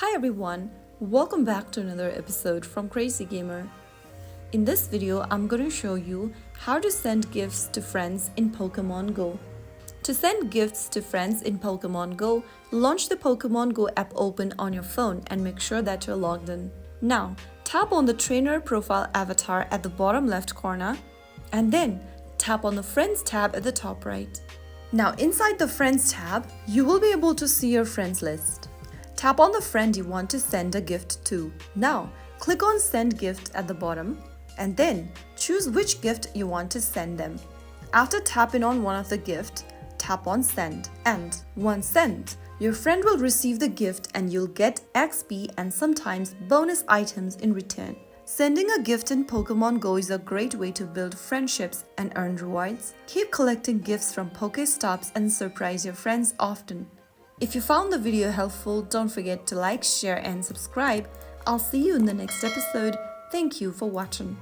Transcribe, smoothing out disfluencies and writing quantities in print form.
Hi everyone, welcome back to another episode from Crazy Gamer. In this video, I'm going to show you how to send gifts to friends in Pokémon Go. To send gifts to friends in Pokémon Go, launch the Pokémon Go app open on your phone and make sure that you're logged in. Now, tap on the trainer profile avatar at the bottom left corner and then tap on the Friends tab at the top right. Now, inside the Friends tab, you will be able to see your friends list. Tap on the friend you want to send a gift to. Now, click on Send Gift at the bottom and then choose which gift you want to send them. After tapping on one of the gift, tap on Send. And once sent, your friend will receive the gift and you'll get XP and sometimes bonus items in return. Sending a gift in Pokémon Go is a great way to build friendships and earn rewards. Keep collecting gifts from Pokéstops and surprise your friends often. If you found the video helpful, don't forget to like, share and subscribe. I'll see you in the next episode. Thank you for watching.